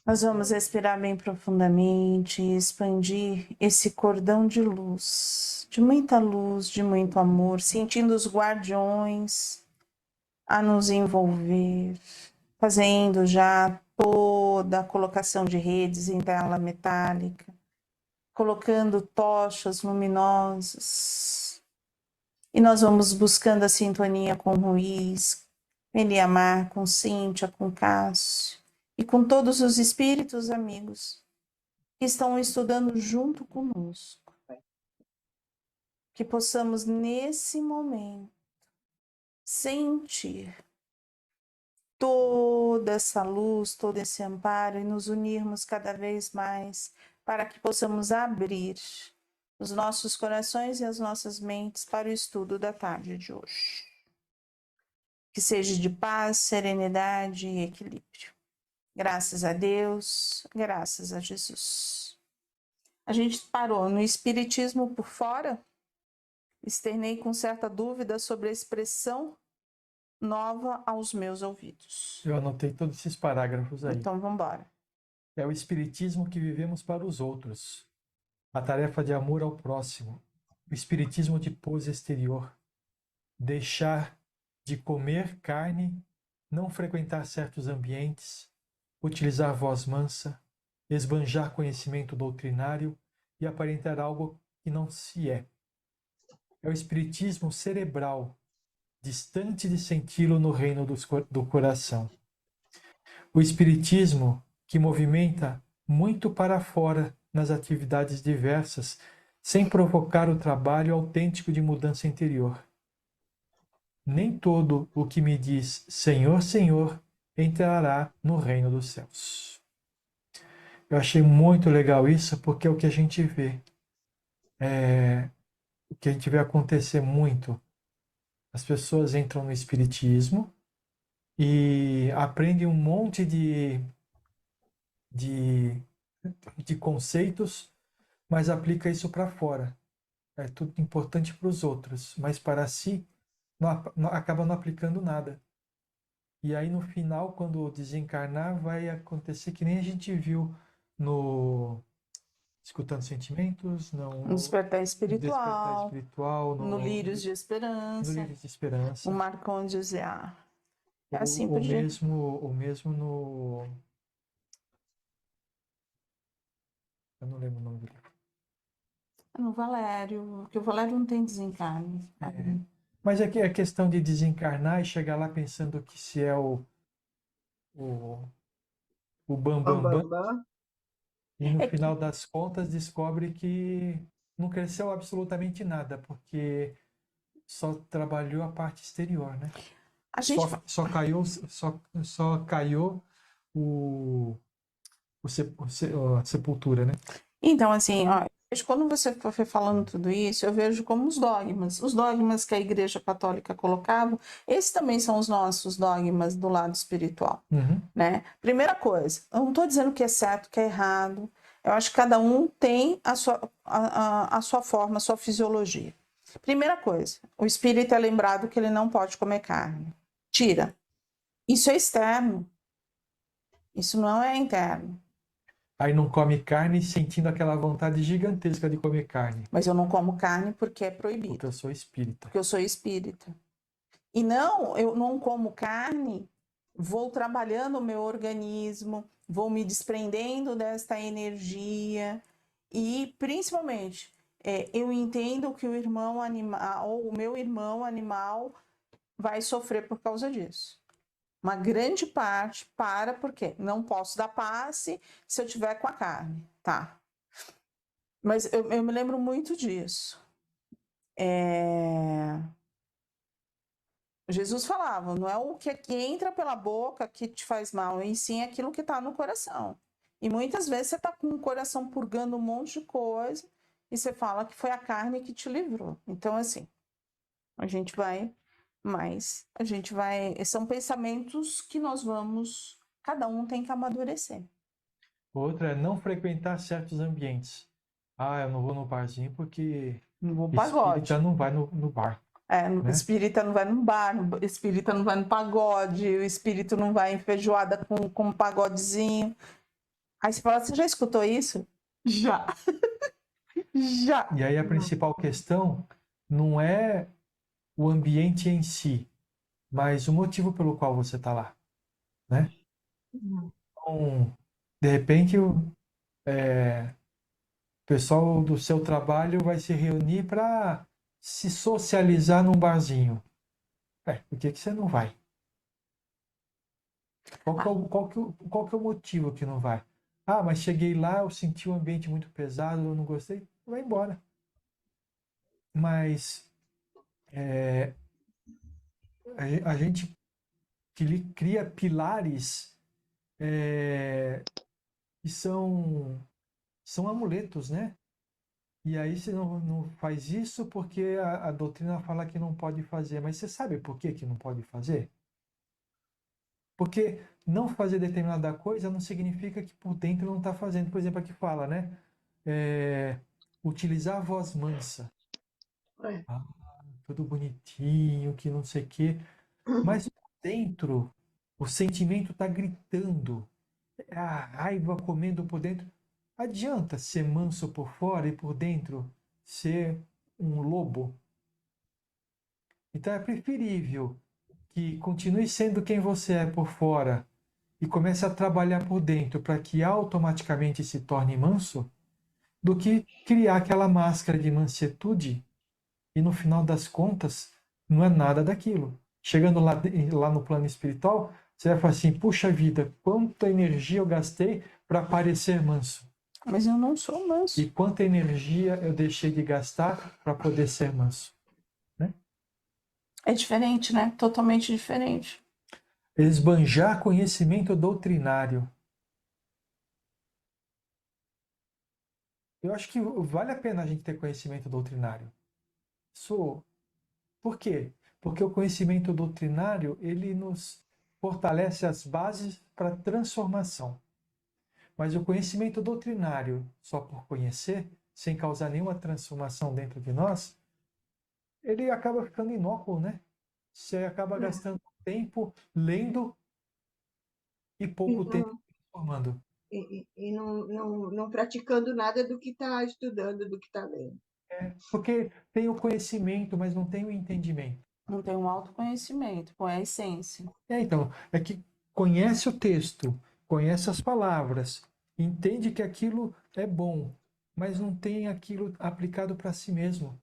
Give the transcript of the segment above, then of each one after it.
Nós vamos respirar bem profundamente e expandir esse cordão de luz, de muito amor, sentindo os guardiões a nos envolver, fazendo já toda a colocação de redes em tela metálica, colocando tochas luminosas. E nós vamos buscando a sintonia com Ruiz, Eliamar, com Cíntia, com Cássio e com todos os espíritos amigos que estão estudando junto conosco. Que possamos, nesse momento, sentir toda essa luz, todo esse amparo e nos unirmos cada vez mais para que possamos abrir os nossos corações e as nossas mentes para o estudo da tarde de hoje. Que seja de paz, serenidade e equilíbrio. Graças a Deus, graças a Jesus. A gente parou no Espiritismo por fora, externei com certa dúvida sobre a expressão nova aos meus ouvidos. Eu anotei todos esses parágrafos aí. Então vamos embora. É o espiritismo que vivemos para os outros. A tarefa de amor ao próximo. O espiritismo de pose exterior. Deixar de comer carne, não frequentar certos ambientes, utilizar voz mansa, esbanjar conhecimento doutrinário e aparentar algo que não se é. É o espiritismo cerebral, distante de senti-lo no reino do coração. O espiritismo que movimenta muito para fora nas atividades diversas, sem provocar o trabalho autêntico de mudança interior. Nem todo o que me diz Senhor, Senhor, entrará no reino dos céus. Eu achei muito legal isso, porque é o que a gente vê. O que a gente vê acontecer muito. As pessoas entram no espiritismo e aprendem um monte de conceitos, mas aplica isso para fora. É tudo importante para os outros, mas para si acaba não aplicando nada. E aí no final, quando desencarnar, vai acontecer que nem a gente viu no Escutando Sentimentos, No Despertar Espiritual, no Lírios de no Esperança, Lírios de Esperança. no Marcondes Zéar. É assim o mesmo no... Eu não lembro o nome dele. No Valério, porque o Valério não tem desencarne. Mas é que a questão de desencarnar e chegar lá pensando que se é o bambambam, e no final das contas descobre que não cresceu absolutamente nada, porque só trabalhou a parte exterior, né? Só caiu a sepultura, né? Então, assim, ó, quando você foi falando tudo isso, eu vejo como os dogmas que a Igreja Católica colocava, esses também são os nossos dogmas do lado espiritual, né? Primeira coisa, eu não estou dizendo que é certo, que é errado, eu acho que cada um tem a sua forma, a sua fisiologia. Primeira coisa, o espírito é lembrado que ele não pode comer carne. Tira. Isso é externo. Isso não é interno. Aí não come carne sentindo aquela vontade gigantesca de comer carne. Mas eu não como carne porque é proibido. Porque eu sou espírita. Porque eu sou espírita. E não, eu não como carne, vou trabalhando o meu organismo, vou me desprendendo desta energia e, principalmente, eu entendo que o irmão animal, ou o meu irmão animal vai sofrer por causa disso. Uma grande parte porque não posso dar passe se eu tiver com a carne, tá? Mas eu me lembro muito disso. Jesus falava, não é o que entra pela boca que te faz mal, e sim aquilo que está no coração. E muitas vezes você está com o coração purgando um monte de coisa e você fala que foi a carne que te livrou. Então, assim, são pensamentos que nós vamos, cada um tem que amadurecer. Outra é não frequentar certos ambientes. Eu não vou no barzinho porque não vou pagode. Espírita não vai no bar. Né? Espírita não vai no bar, espírita não vai no pagode, o espírito não vai em feijoada com um pagodezinho. Aí você fala, você já escutou isso? Já. Já. E aí a principal questão não é o ambiente em si, mas o motivo pelo qual você está lá, né? Então, de repente, o pessoal do seu trabalho vai se reunir para se socializar num barzinho. Por que que você não vai? Qual que é o motivo que não vai? Ah, mas cheguei lá, eu senti o ambiente muito pesado, eu não gostei. Vai embora. Mas a gente cria pilares que são amuletos, né? E aí você não faz isso porque a doutrina fala que não pode fazer. Mas você sabe por que que não pode fazer? Porque não fazer determinada coisa não significa que por dentro não está fazendo. Por exemplo, aqui fala, né? Utilizar a voz mansa. É. Ah, tudo bonitinho, que não sei o quê. Mas por dentro, o sentimento está gritando. É a raiva comendo por dentro. Adianta ser manso por fora e por dentro ser um lobo? Então é preferível que continue sendo quem você é por fora e comece a trabalhar por dentro para que automaticamente se torne manso, do que criar aquela máscara de mansetude e no final das contas não é nada daquilo. Chegando lá no plano espiritual, você vai falar assim: puxa vida, quanta energia eu gastei para parecer manso. Mas eu não sou manso. E quanta energia eu deixei de gastar para poder ser manso. Né? É diferente, né? Totalmente diferente. Esbanjar conhecimento doutrinário. Eu acho que vale a pena a gente ter conhecimento doutrinário. Isso, por quê? Porque o conhecimento doutrinário, ele nos fortalece as bases para transformação. Mas o conhecimento doutrinário, só por conhecer, sem causar nenhuma transformação dentro de nós, ele acaba ficando inócuo, né? Você acaba gastando tempo lendo e pouco tempo transformando. E não praticando nada do que está estudando, do que está lendo. Porque tem o conhecimento, mas não tem o entendimento. Não tem um autoconhecimento, é a essência. Então, é que conhece o texto, conhece as palavras, entende que aquilo é bom, mas não tem aquilo aplicado para si mesmo.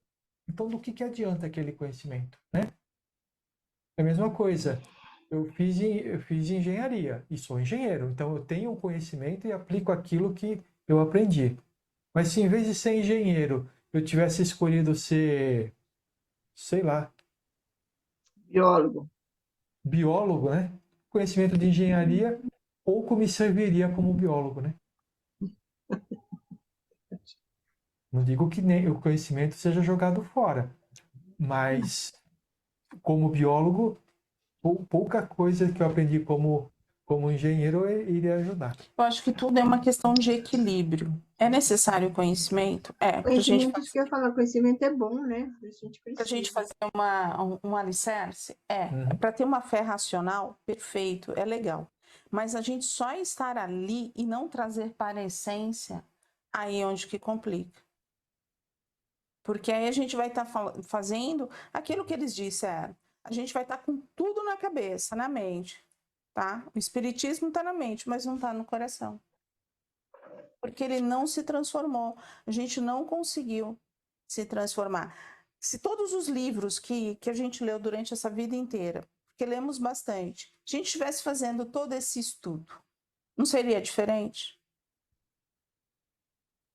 Então, do que adianta aquele conhecimento, né? É a mesma coisa. Eu fiz engenharia e sou engenheiro, então eu tenho um conhecimento e aplico aquilo que eu aprendi. Mas se em vez de ser engenheiro, eu tivesse escolhido ser, sei lá, Biólogo. biólogo, né? Conhecimento de engenharia pouco me serviria como biólogo, né? Não digo que nem o conhecimento seja jogado fora, mas como biólogo, pouca coisa que eu aprendi como engenheiro iria ajudar. Eu acho que tudo é uma questão de equilíbrio. É necessário conhecimento? É. Conhecimento, isso que eu ia falar, conhecimento é bom, né? A gente Para a gente precisa. fazer um alicerce? Para ter uma fé racional, perfeito, é legal. Mas a gente só estar ali e não trazer para a essência, aí é onde que complica. Porque aí a gente vai estar fazendo aquilo que eles disseram. A gente vai estar com tudo na cabeça, na mente, tá? O espiritismo está na mente, mas não está no coração. Porque ele não se transformou. A gente não conseguiu se transformar. Se todos os livros que a gente leu durante essa vida inteira, porque lemos bastante, a gente estivesse fazendo todo esse estudo, não seria diferente?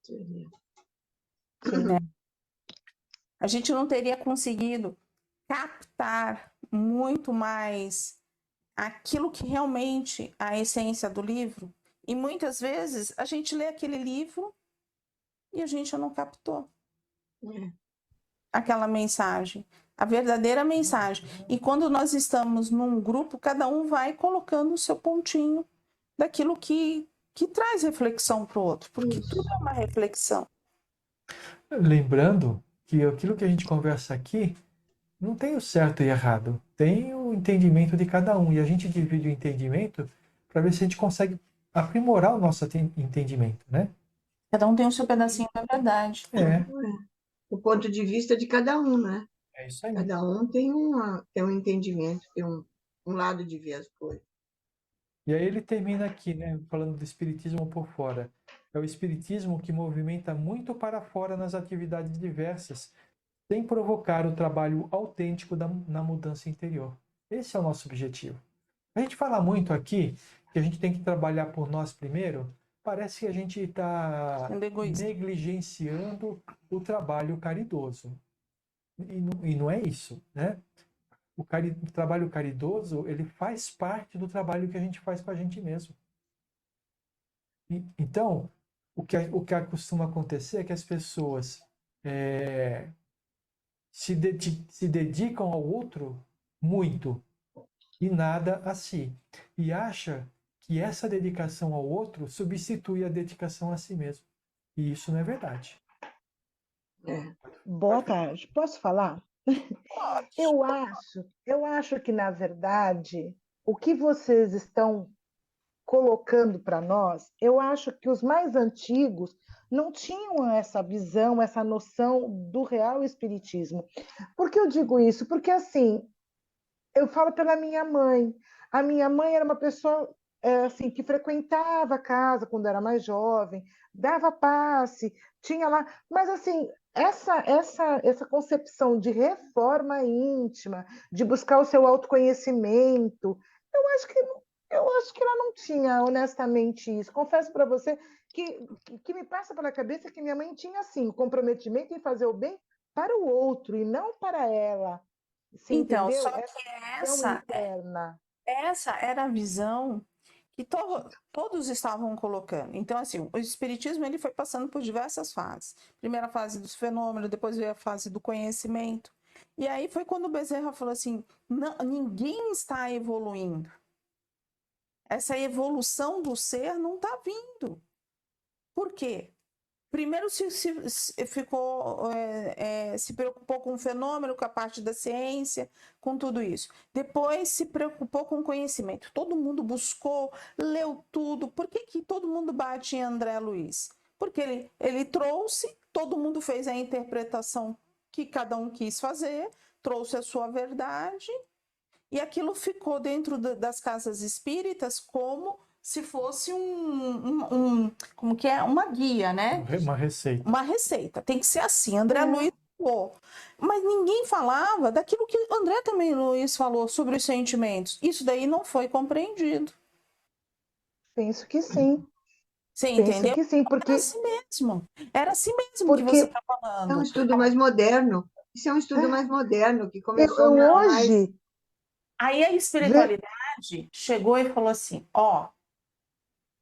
Seria. Né? A gente não teria conseguido captar muito mais aquilo que realmente a essência do livro. E muitas vezes a gente lê aquele livro e a gente não captou aquela mensagem, a verdadeira mensagem. E quando nós estamos num grupo, cada um vai colocando o seu pontinho daquilo que traz reflexão para o outro, porque tudo é uma reflexão. Lembrando que aquilo que a gente conversa aqui não tem o certo e errado, tem o entendimento de cada um. E a gente divide o entendimento para ver se a gente consegue aprimorar o nosso entendimento, né? Cada um tem o seu pedacinho da verdade. É, O ponto de vista de cada um, né? é isso aí. Cada um tem um entendimento, tem um lado de ver as coisas. E aí ele termina aqui, né, falando do espiritismo por fora. É o espiritismo que movimenta muito para fora nas atividades diversas, sem provocar o trabalho autêntico na mudança interior. Esse é o nosso objetivo. A gente fala muito aqui que a gente tem que trabalhar por nós primeiro. Parece que a gente está Sendo egoísta. negligenciando o trabalho caridoso. E não é isso, né? O trabalho caridoso, ele faz parte do trabalho que a gente faz com a gente mesmo. Então, o que costuma acontecer é que as pessoas se dedicam ao outro muito e nada a si. E acha que essa dedicação ao outro substitui a dedicação a si mesmo. E isso não é verdade. É. Boa tarde. Posso falar? Eu acho que, na verdade, o que vocês estão colocando para nós, eu acho que os mais antigos não tinham essa visão, essa noção do real espiritismo. Por que eu digo isso? Porque, assim, eu falo pela minha mãe. A minha mãe era uma pessoa assim que frequentava a casa quando era mais jovem, dava passe, tinha lá, mas assim essa concepção de reforma íntima, de buscar o seu autoconhecimento, eu acho que ela não tinha honestamente isso. Confesso para você que me passa pela cabeça que minha mãe tinha assim o comprometimento em fazer o bem para o outro e não para ela. Você Então, só entendeu? Essa que visão interna. essa era a visão que todos estavam colocando. Então, assim, o espiritismo ele foi passando por diversas fases. Primeira fase dos fenômenos, depois veio a fase do conhecimento. E aí foi quando o Bezerra falou assim: não, ninguém está evoluindo. Essa evolução do ser não está vindo. Por quê? Primeiro se preocupou com o fenômeno, com a parte da ciência, com tudo isso. Depois se preocupou com o conhecimento. Todo mundo buscou, leu tudo. Por que todo mundo bate em André Luiz? Porque ele trouxe, todo mundo fez a interpretação que cada um quis fazer, trouxe a sua verdade, e aquilo ficou dentro das casas espíritas como se fosse como que é? Uma guia, né? Uma receita. Uma receita. Tem que ser assim. André Luiz falou. Mas ninguém falava daquilo que André também Luiz falou sobre os sentimentos. Isso daí não foi compreendido. Penso que sim. Você Penso entendeu? que sim, Era assim mesmo. Era assim mesmo que porque você está É um falando. estudo mais moderno. Isso é um estudo mais moderno, que começou eu mais. hoje Aí a espiritualidade chegou e falou assim: ó,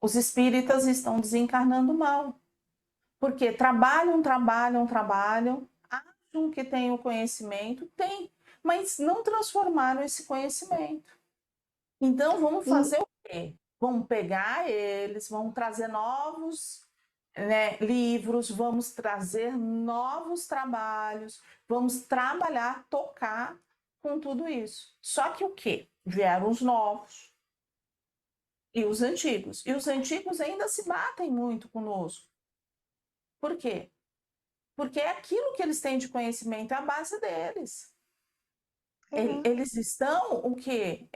os espíritas estão desencarnando mal. Porque trabalham, acham que tem o conhecimento, tem, mas não transformaram esse conhecimento. Então, vamos fazer o quê? Vamos pegar eles, vamos trazer novos livros, vamos trazer novos trabalhos, vamos trabalhar, tocar com tudo isso. Só que o quê? Vieram os novos e os antigos. E os antigos ainda se batem muito conosco. Por quê? Porque é aquilo que eles têm de conhecimento, é a base deles. Eles estão o quê?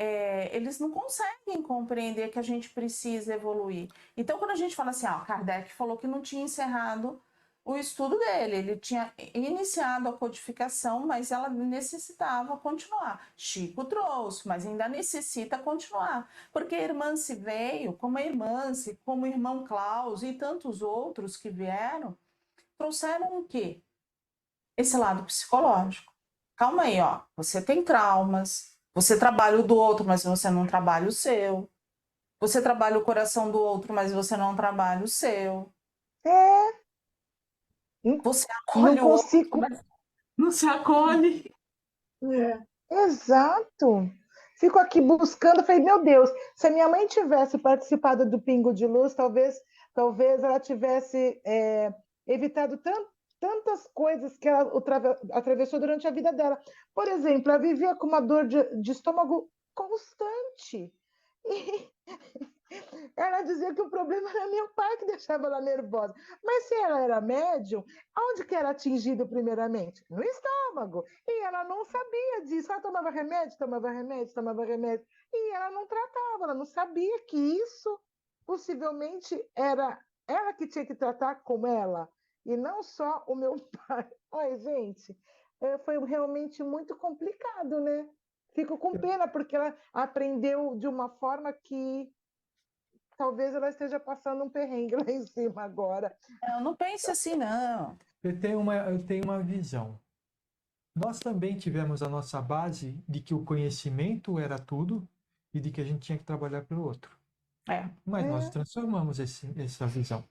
Eles não conseguem compreender que a gente precisa evoluir. Então, quando a gente fala assim, Kardec falou que não tinha encerrado o estudo dele, ele tinha iniciado a codificação, mas ela necessitava continuar. Chico trouxe, mas ainda necessita continuar. Porque a irmã se veio, como a irmã, como o irmão Klaus e tantos outros que vieram, trouxeram o quê? Esse lado psicológico. Calma aí, ó. Você tem traumas, você trabalha o do outro, mas você não trabalha o seu. Você trabalha o coração do outro, mas você não trabalha o seu. Você não acolhe o outro, consigo. mas não se acolhe. Exato. Fico aqui buscando, falei, meu Deus, se a minha mãe tivesse participado do Pingo de Luz, talvez ela tivesse evitado tantas coisas que ela atravessou durante a vida dela. Por exemplo, ela vivia com uma dor de estômago constante. Ela dizia que o problema era meu pai que deixava ela nervosa. Mas se ela era médium, onde que era atingido primeiramente? No estômago. E ela não sabia disso. Ela tomava remédio, tomava remédio, tomava remédio. E ela não tratava, ela não sabia que isso possivelmente era ela que tinha que tratar com ela. E não só o meu pai. Olha, gente, foi realmente muito complicado, né? Fico com pena, porque ela aprendeu de uma forma que talvez ela esteja passando um perrengue lá em cima agora. Não, não pense assim, não. Eu tenho uma visão. Nós também tivemos a nossa base de que o conhecimento era tudo e de que a gente tinha que trabalhar pelo outro. É. Mas nós transformamos essa visão.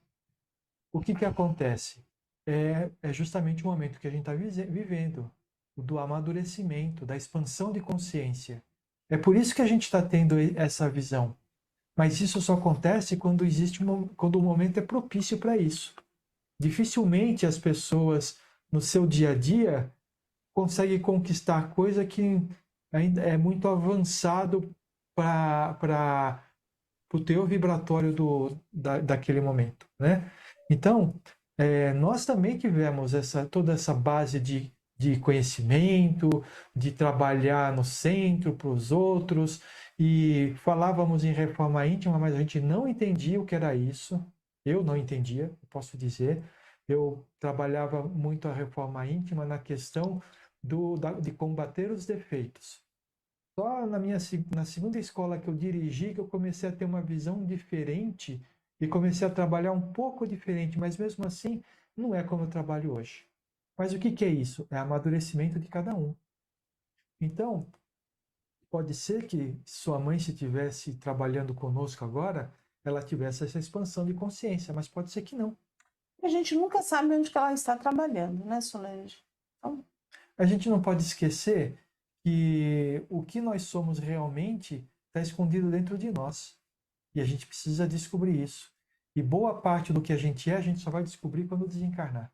O que acontece? É justamente o momento que a gente está vivendo, o do amadurecimento, da expansão de consciência. É por isso que a gente está tendo essa visão. Mas isso só acontece quando quando o momento é propício para isso. Dificilmente as pessoas no seu dia a dia conseguem conquistar coisa que ainda é muito avançado para o teor vibratório daquele momento, né? Então, nós também tivemos toda essa base de conhecimento, de trabalhar no centro para os outros, e falávamos em reforma íntima, mas a gente não entendia o que era isso. Eu não entendia, posso dizer. Eu trabalhava muito a reforma íntima na questão de combater os defeitos. Só na segunda escola que eu dirigi que eu comecei a ter uma visão diferente e comecei a trabalhar um pouco diferente, mas mesmo assim não é como eu trabalho hoje. Mas o que é isso? É amadurecimento de cada um. Então, pode ser que sua mãe, se estivesse trabalhando conosco agora, ela tivesse essa expansão de consciência, mas pode ser que não. A gente nunca sabe onde que ela está trabalhando, né, Solange? Então, A gente não pode esquecer que o que nós somos realmente está escondido dentro de nós. E a gente precisa descobrir isso. E boa parte do que a gente só vai descobrir quando desencarnar.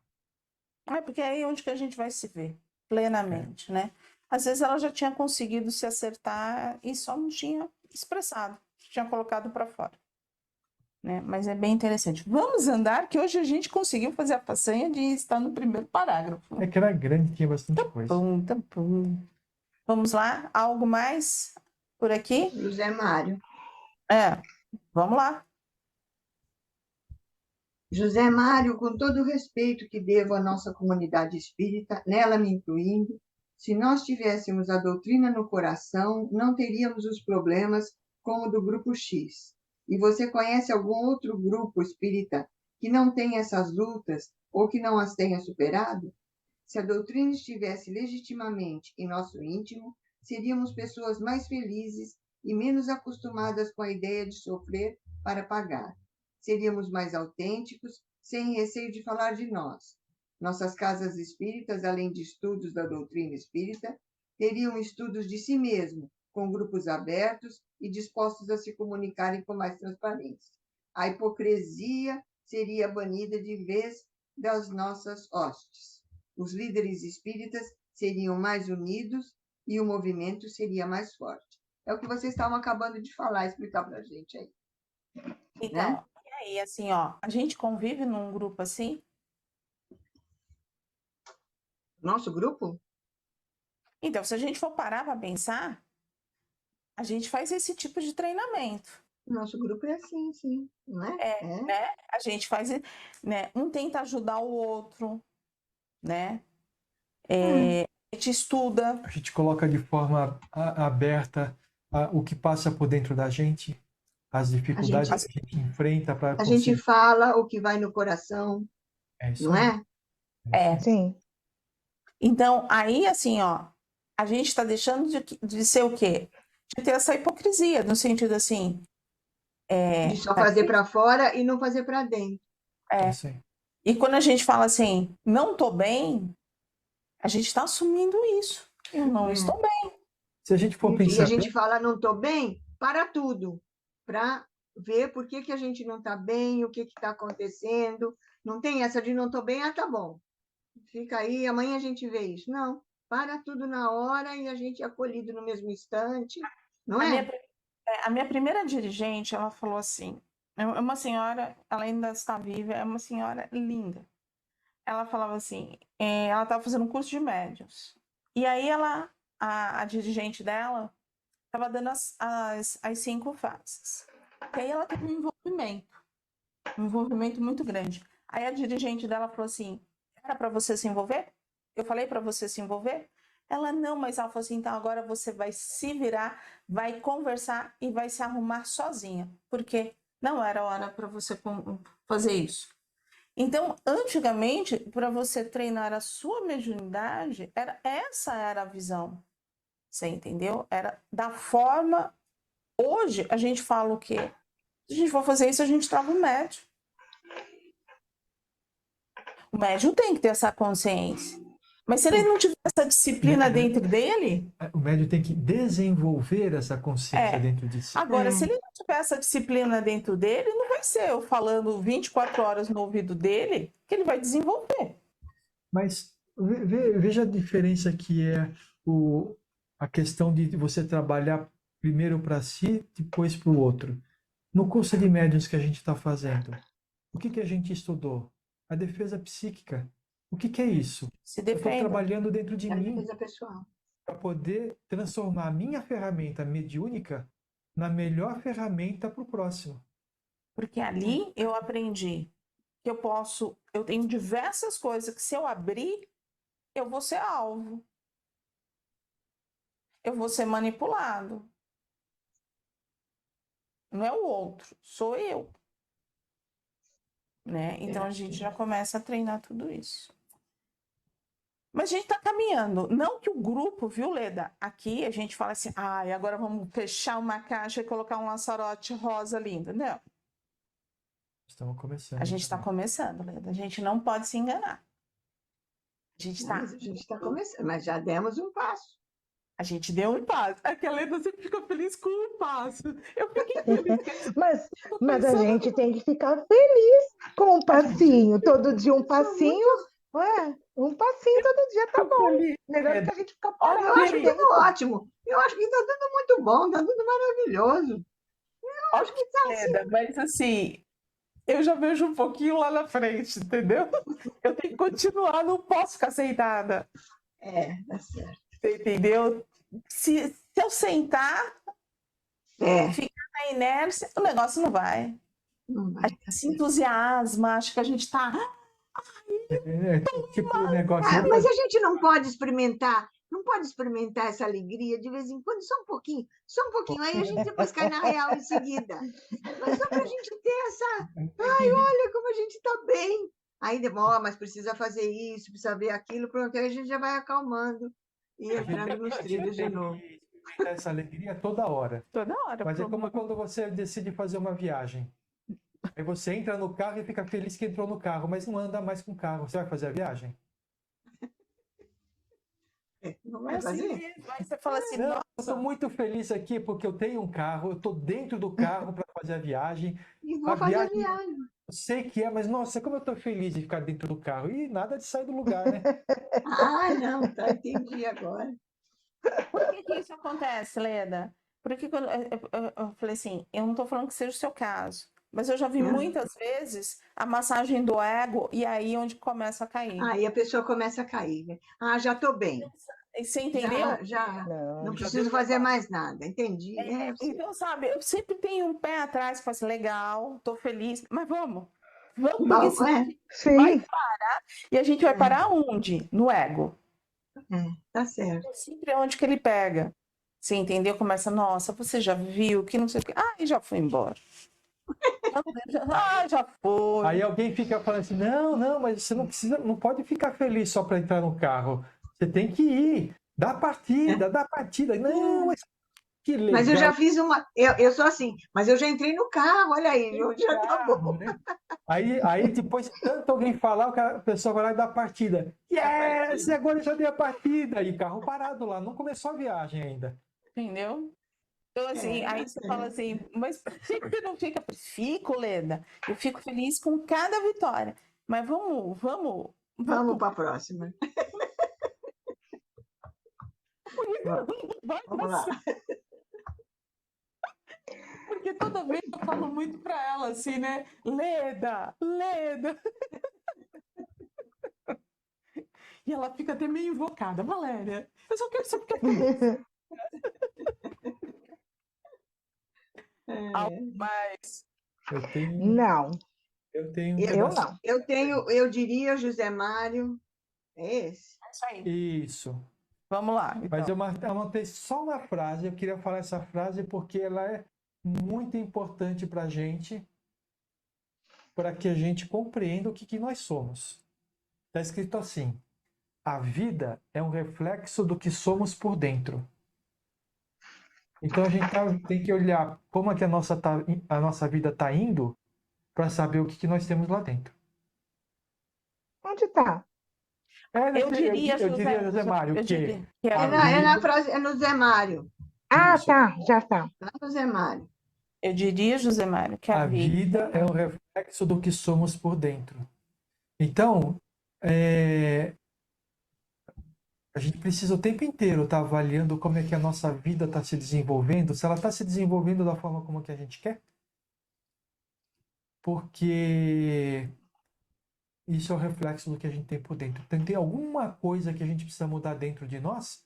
porque é aí onde que a gente vai se ver plenamente, né? Às vezes ela já tinha conseguido se acertar e só não tinha expressado, tinha colocado para fora. Né? Mas é bem interessante. Vamos andar, que hoje a gente conseguiu fazer a façanha de estar no primeiro parágrafo. É que era grande, tinha bastante coisa. Tá bom. Vamos lá? Algo mais por aqui? José Mário. Vamos lá. José Mário, com todo o respeito que devo à nossa comunidade espírita, nela me incluindo, se nós tivéssemos a doutrina no coração, não teríamos os problemas como o do grupo X. E você conhece algum outro grupo espírita que não tenha essas lutas ou que não as tenha superado? Se a doutrina estivesse legitimamente em nosso íntimo, seríamos pessoas mais felizes e menos acostumadas com a ideia de sofrer para pagar. Seríamos mais autênticos, sem receio de falar de nós. Nossas casas espíritas, além de estudos da doutrina espírita, teriam estudos de si mesmo, com grupos abertos e dispostos a se comunicarem com mais transparência. A hipocrisia seria banida de vez das nossas hostes. Os líderes espíritas seriam mais unidos e o movimento seria mais forte. É o que vocês estavam acabando de falar, explicar para a gente aí. Então, Né? e aí, assim, ó, a gente convive num grupo assim? Nosso grupo? Então, se a gente for parar para pensar, a gente faz esse tipo de treinamento. Nosso grupo é assim, sim, não é? Né? A gente faz, né? Um tenta ajudar o outro, né? A gente estuda. A gente coloca de forma aberta o que passa por dentro da gente, as dificuldades que a gente enfrenta para A gente fala o que vai no coração, É isso não aí. é? Sim. Então, aí, assim, ó, a gente está deixando de ser o quê? De ter essa hipocrisia, no sentido assim. De só fazer para fora e não fazer para dentro. É isso aí. E quando a gente fala assim, não tô bem, a gente está assumindo isso. Eu não estou bem. Se a gente for E pensar a gente fala, não estou bem, para tudo, para ver por que a gente não está bem, o que está acontecendo. Não tem essa de não estou bem, tá bom. Fica aí, amanhã a gente vê isso. Não, para tudo na hora e a gente é acolhido no mesmo instante, não é? A minha primeira dirigente, ela falou assim, é uma senhora, ela ainda está viva, é uma senhora linda. Ela falava assim, ela estava fazendo um curso de médiuns. E aí a dirigente dela estava dando as 5 fases. E aí ela teve um envolvimento muito grande. Aí a dirigente dela falou assim, era para você se envolver? Eu falei para você se envolver? Ela não, mas ela falou assim, então agora você vai se virar, vai conversar e vai se arrumar sozinha. Porque não era hora para você fazer isso. Então, antigamente, para você treinar a sua mediunidade, essa era a visão. Você entendeu? Era da forma. Hoje, a gente fala o quê? Se a gente for fazer isso, a gente trava o médium. O médium tem que ter essa consciência. Mas se ele não tiver essa disciplina dentro dele. O médium tem que desenvolver essa consciência dentro de si. Agora, se ele não tiver essa disciplina dentro dele, não vai ser eu falando 24 horas no ouvido dele que ele vai desenvolver. Mas veja a diferença que é a questão de você trabalhar primeiro para si, depois para o outro. No curso de médiuns que a gente está fazendo, o que a gente estudou? A defesa psíquica. O que é isso? Se Eu estou defenda. trabalhando dentro de É a mim defesa pessoal. para poder transformar a minha ferramenta mediúnica na melhor ferramenta para o próximo. Porque ali eu aprendi que eu tenho diversas coisas que se eu abrir, eu vou ser alvo. Eu vou ser manipulado. Não é o outro, sou eu. Né? Então a gente já começa a treinar tudo isso. Mas a gente está caminhando. Não que o grupo, viu, Leda? Aqui a gente fala assim, agora vamos fechar uma caixa e colocar um laçarote rosa lindo. Não. Estamos começando. A gente está começando, Leda. A gente não pode se enganar. A gente está começando, mas já demos um passo. A gente deu um passo. Aquela Leda sempre fica feliz com um passo. Eu fiquei feliz. Mas a gente tem que ficar feliz com um passinho. Todo dia um passinho. Um passinho todo dia tá bom. Melhor do que a gente ficar parado. Eu acho tudo ótimo. Eu acho que está tudo muito bom, está tudo maravilhoso. Eu acho que tá assim. Mas assim, eu já vejo um pouquinho lá na frente, entendeu? Eu tenho que continuar, não posso ficar sentada. Tá certo. Você entendeu? Se eu sentar, ficar na inércia, o negócio não vai. Não vai. A gente se entusiasma, acha que a gente está. Tipo o negócio. Mas a gente não pode experimentar essa alegria de vez em quando, só um pouquinho, aí a gente depois cai na real em seguida. Mas só para a gente ter essa. Olha como a gente está bem. Aí demora, mas precisa fazer isso, precisa ver aquilo, pronto, aí a gente já vai acalmando e entrando nos trilhos de novo. Essa alegria toda hora. Toda hora. Mas é como quando você decide fazer uma viagem. Aí você entra no carro e fica feliz que entrou no carro, mas não anda mais com o carro. Você vai fazer a viagem? Não vai fazer? Aí você fala assim, não, nossa. Eu estou muito feliz aqui porque eu tenho um carro, eu estou dentro do carro para fazer a viagem. E vou fazer a viagem. Eu sei que mas nossa, como eu estou feliz de ficar dentro do carro. E nada de sair do lugar, né? Não, entendi agora. Por que isso acontece, Leda? Porque quando eu falei assim, eu não estou falando que seja o seu caso, mas eu já vi muitas vezes a massagem do ego e aí onde começa a cair. Aí a pessoa começa a cair, né? Já estou bem. Você entendeu? Já não preciso fazer mais nada, entendi. Então, sabe, eu sempre tenho um pé atrás que fala assim, legal, estou feliz, mas vamos, porque Sim. vai parar. E a gente vai parar onde? No ego. Tá certo. Sempre é onde que ele pega. Você entendeu? Começa, nossa, você já viu que não sei o que. E já foi embora. Já foi. Aí alguém fica falando assim, não, mas você não pode ficar feliz só para entrar no carro. Você tem que ir, dá partida. Não, mas que legal. Mas eu já fiz uma. Eu sou assim, mas eu já entrei no carro, olha aí, já tá bom. Né? Aí depois de tanto alguém falar, a pessoa vai lá e dá a partida. Yes, agora eu já dei a partida. E carro parado lá, não começou a viagem ainda. Entendeu? Então, assim, aí você fala assim, mas por que você não fica? Fico, Leda. Eu fico feliz com cada vitória. Mas vamos para a próxima. Vamos lá. porque toda vez eu falo muito para ela assim, né? Leda, Leda. E ela fica até meio invocada. Valéria, eu só quero saber o algo É. mais. Eu tenho, Não, eu tenho um eu pedacinho. não. Eu diria, José Mário, é esse. É isso aí. Isso. Vamos lá, Mas então. eu anotei só uma frase, eu queria falar essa frase porque ela é muito importante para a gente, para que a gente compreenda o que nós somos. Está escrito assim: a vida é um reflexo do que somos por dentro. Então a gente tem que olhar como é que a nossa vida está indo para saber o que nós temos lá dentro. Onde está? Eu diria, Eu diria, José, José Mário, eu que diria que a É na vida. frase, é no Zé Mário. Ah, Isso. tá, já tá. Lá no Zé Mário. eu diria, José Mário, que a A vida é um reflexo do que somos por dentro. Então, a gente precisa o tempo inteiro estar avaliando como é que a nossa vida está se desenvolvendo, se ela está se desenvolvendo da forma como que a gente quer. Porque isso é o reflexo do que a gente tem por dentro. Tem alguma coisa que a gente precisa mudar dentro de nós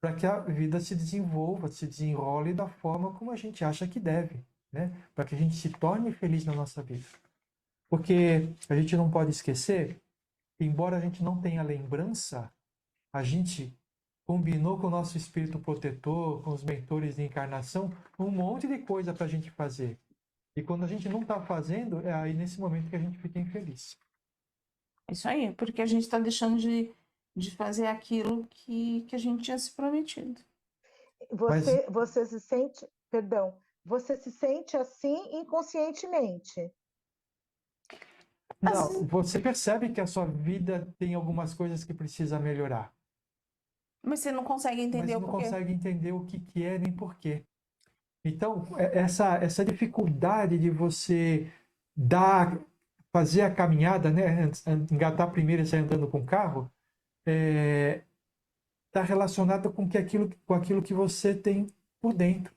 para que a vida se desenvolva, se desenrole da forma como a gente acha que deve, né? Para que a gente se torne feliz na nossa vida. Porque a gente não pode esquecer, embora a gente não tenha lembrança, a gente combinou com o nosso espírito protetor, com os mentores de encarnação, um monte de coisa para a gente fazer. E quando a gente não está fazendo, é aí nesse momento que a gente fica infeliz. É isso aí, porque a gente está deixando de fazer aquilo que a gente tinha se prometido. Mas Você se sente, perdão, você se sente assim inconscientemente. Às não, vezes- você percebe que a sua vida tem algumas coisas que precisa melhorar, Mas você não consegue mas entender o não porquê. consegue entender o que é nem porquê. Então, essa dificuldade de você dar, fazer a caminhada, né, engatar primeiro e sair andando com o carro, está relacionada com aquilo que você tem por dentro.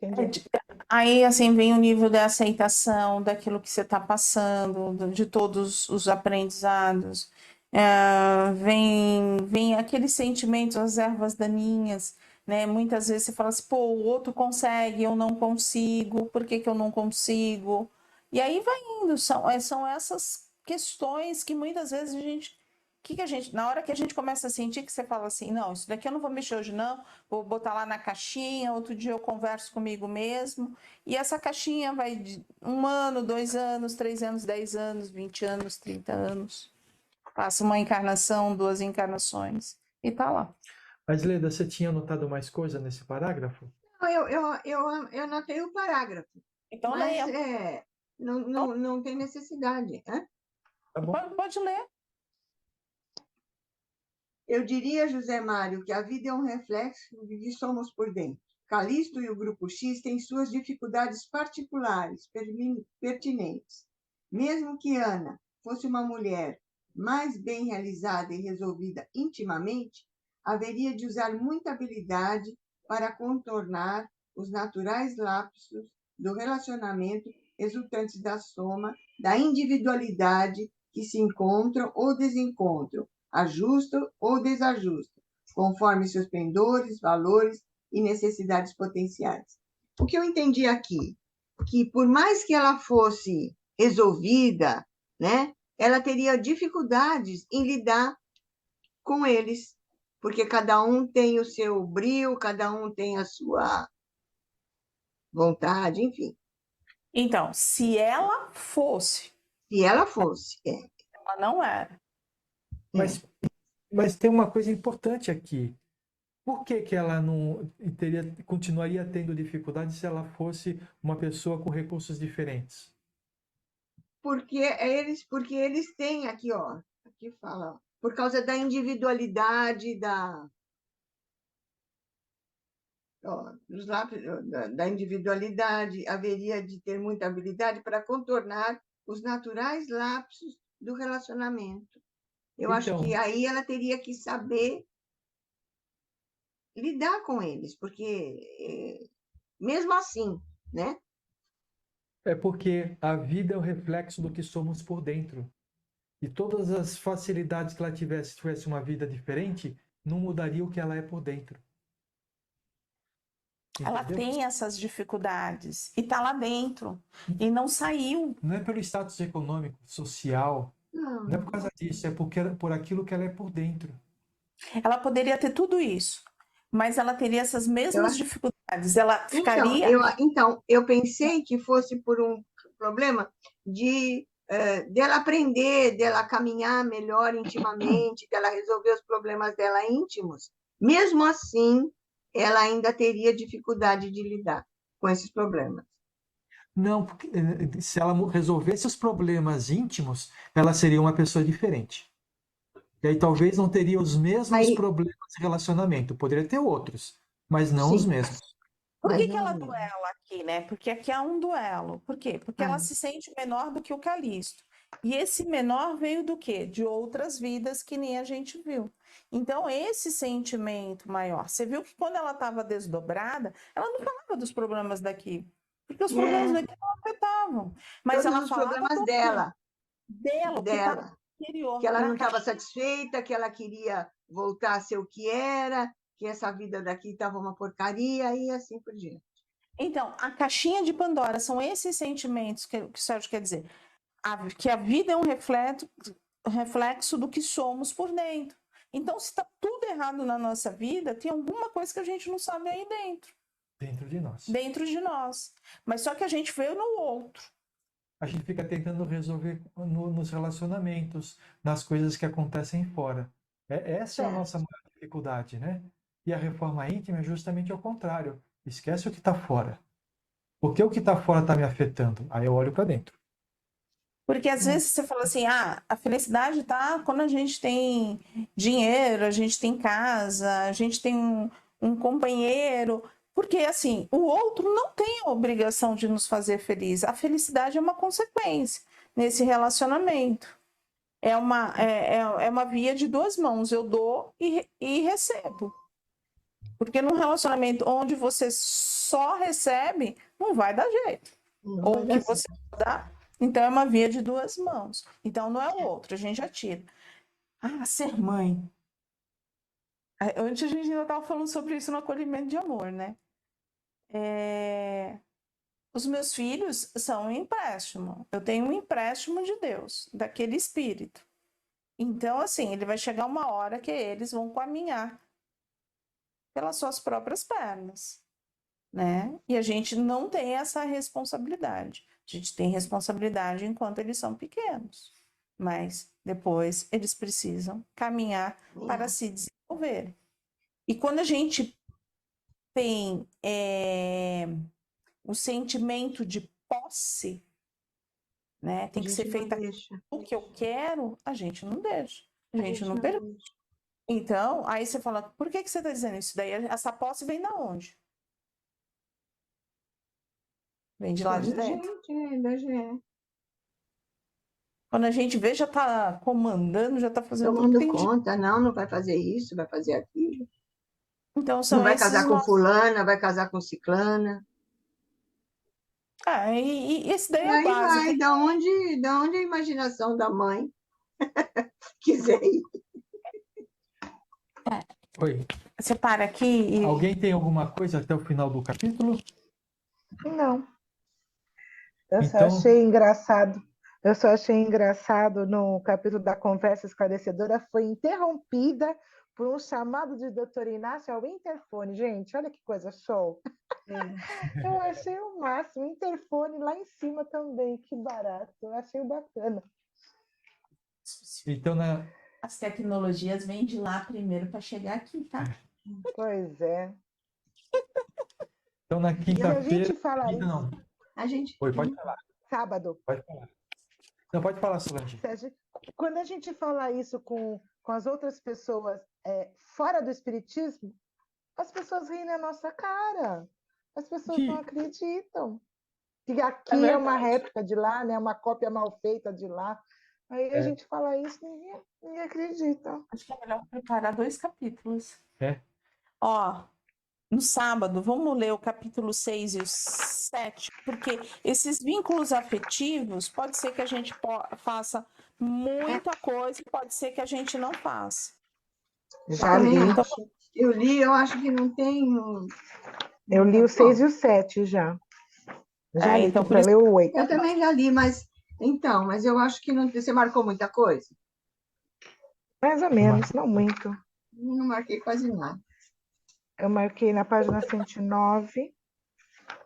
Entendi. Aí, assim, vem o nível da aceitação daquilo que você está passando, de todos os aprendizados. Vem aqueles sentimentos, as ervas daninhas, né? Muitas vezes você fala assim, pô, o outro consegue, eu não consigo, por que que eu não consigo? E aí vai indo, são essas questões que muitas vezes a gente, na hora que a gente começa a sentir que você fala assim, não, isso daqui eu não vou mexer hoje não, vou botar lá na caixinha, outro dia eu converso comigo mesmo, e essa caixinha vai de 1 ano, 2 anos, 3 anos, 10 anos, 20 anos, 30 anos. Passa uma encarnação, 2 encarnações, e tá lá. Mas, Leda, você tinha anotado mais coisa nesse parágrafo? Não, eu anotei o parágrafo, Então mas leia. não tem necessidade. Hã? Tá bom. Pode ler. Eu diria, José Mário, que a vida é um reflexo de que somos por dentro. Calixto e o Grupo X têm suas dificuldades particulares, pertinentes. Mesmo que Ana fosse uma mulher mais bem realizada e resolvida intimamente, haveria de usar muita habilidade para contornar os naturais lapsos do relacionamento resultantes da soma da individualidade que se encontram ou desencontram, ajustam ou desajustam, conforme seus pendores, valores e necessidades potenciais. O que eu entendi aqui, que por mais que ela fosse resolvida, né, ela teria dificuldades em lidar com eles, porque cada um tem o seu brio, cada um tem a sua vontade, enfim. Então, se ela fosse, Se ela fosse, ela não era. Mas, mas tem uma coisa importante aqui. Por que que ela não continuaria tendo dificuldade se ela fosse uma pessoa com recursos diferentes? porque eles têm aqui, ó, aqui fala, por causa da individualidade dos lápis, da individualidade, haveria de ter muita habilidade para contornar os naturais lapsos do relacionamento. Eu acho que Então, aí ela teria que saber lidar com eles, porque mesmo assim, né? É porque a vida é o reflexo do que somos por dentro. E todas as facilidades que ela tivesse, se tivesse uma vida diferente, não mudaria o que ela é por dentro. Ela Entendeu? tem essas dificuldades e tá lá dentro e não saiu. Não é pelo status econômico, social, não é por Não. causa disso, é por aquilo que ela é por dentro. Ela poderia ter tudo isso, mas ela teria essas Eu mesmas acho. dificuldades. Ela Então, ficaria. eu pensei que fosse por um problema dela aprender, dela caminhar melhor intimamente, dela resolver os problemas dela íntimos. Mesmo assim, ela ainda teria dificuldade de lidar com esses problemas. Não, porque se ela resolvesse os problemas íntimos, ela seria uma pessoa diferente. E aí talvez não teria os mesmos Aí, problemas de relacionamento. Poderia ter outros, mas não os sim, mesmos. Por mas que que não ela mesmo. duela aqui, né? Porque aqui há um duelo. Por quê? Porque ela Ah, se sente menor do que o Calisto. E esse menor veio do quê? De outras vidas que nem a gente viu. Então, esse sentimento maior. Você viu que quando ela estava desdobrada, ela não falava dos problemas daqui. Porque os problemas é, daqui não afetavam. Mas ela todos os falava problemas do quê? dela, Dela, o que está no dela. Que interior, ela na não estava caixa. satisfeita, que ela queria voltar a ser o que era, que essa vida daqui estava uma porcaria e assim por diante. Então, a caixinha de Pandora são esses sentimentos que o Sérgio quer dizer. Que a vida é um reflexo do que somos por dentro. Então, se está tudo errado na nossa vida, tem alguma coisa que a gente não sabe aí dentro, Dentro de nós. dentro de nós. Mas só que a gente vê no outro. A gente fica tentando resolver nos relacionamentos, nas coisas que acontecem fora. Essa é a Certo. nossa maior dificuldade, né? E a reforma íntima é justamente ao contrário. Esquece o que está fora. Porque o que está fora está me afetando. Aí eu olho para dentro. Porque às vezes você fala assim, a felicidade está quando a gente tem dinheiro, a gente tem casa, a gente tem um companheiro. Porque assim, o outro não tem a obrigação de nos fazer feliz. A felicidade é uma consequência nesse relacionamento. É uma via de duas mãos. Eu dou e recebo. Porque num relacionamento onde você só recebe, não vai dar jeito. Não Ou vai o que dar você certo. dá, então é uma via de duas mãos. Então não é o outro, a gente já tira. Ser mãe. Antes a gente ainda estava falando sobre isso no acolhimento de amor, né? Os meus filhos são um empréstimo. Eu tenho um empréstimo de Deus, daquele espírito. Então, assim, ele vai chegar uma hora que eles vão caminhar pelas suas próprias pernas, né? E a gente não tem essa responsabilidade. A gente tem responsabilidade enquanto eles são pequenos, mas depois eles precisam caminhar para se desenvolverem. E quando a gente tem o sentimento de posse, né? Tem A que ser gente não feita deixa. o que eu quero, a gente não deixa. A A gente gente não não permite. deixa. Então, aí você fala, por que você está dizendo isso? Daí essa posse vem da onde? Vem de lá Vem de da dentro. gente, da gente. Quando a gente vê, já está comandando, já está fazendo tudo que Tomando tem de. conta, não vai fazer isso, vai fazer aquilo. Então, Não são vai esses casar os com nossos. fulana, vai casar com ciclana. E esse daí E é o aí básico. vai, da onde a imaginação da mãe quiser ir. Oi. Você para aqui e. Alguém tem alguma coisa até o final do capítulo? Não, eu só Então, achei engraçado. Eu só achei engraçado no capítulo da conversa esclarecedora, foi interrompida por um chamado de doutor Inácio ao interfone. Gente, olha que coisa show. Eu achei o máximo. Interfone lá em cima também, que barato. Eu achei bacana. então As tecnologias vêm de lá primeiro para chegar aqui, tá? Pois é. então na Se a quinta-feira. gente fala isso, Não. A gente. Oi, pode falar. sábado, Pode falar. Não, pode falar, Solange. quando a gente fala isso com as outras pessoas fora do espiritismo, as pessoas riem na nossa cara. As pessoas não Que acreditam. Que É aqui é uma verdade. réplica de lá, né? Uma cópia mal feita de lá. Aí a é, gente fala isso, ninguém acredita. Acho que é melhor preparar 2 capítulos. é. Ó, no sábado, vamos ler o capítulo 6 e o 7, porque esses vínculos afetivos, pode ser que a gente faça muita coisa, pode ser que a gente não faça. Já também li. acho. Eu acho que não tem. Eu li o 6 e o 7 já. Já li, então tô para ler o 8. Eu também já li, mas eu acho que não, você marcou muita coisa. Mais ou menos, não muito. Não marquei quase nada. Eu marquei na página 109.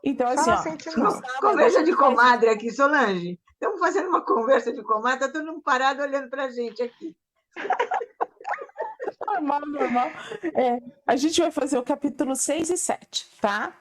Então, Só assim, na ó, 109. Conversa de comadre aqui, Solange. Estamos fazendo uma conversa de comadre, tá todo mundo parado olhando para a gente aqui. normal. A gente vai fazer o capítulo 6 e 7, tá?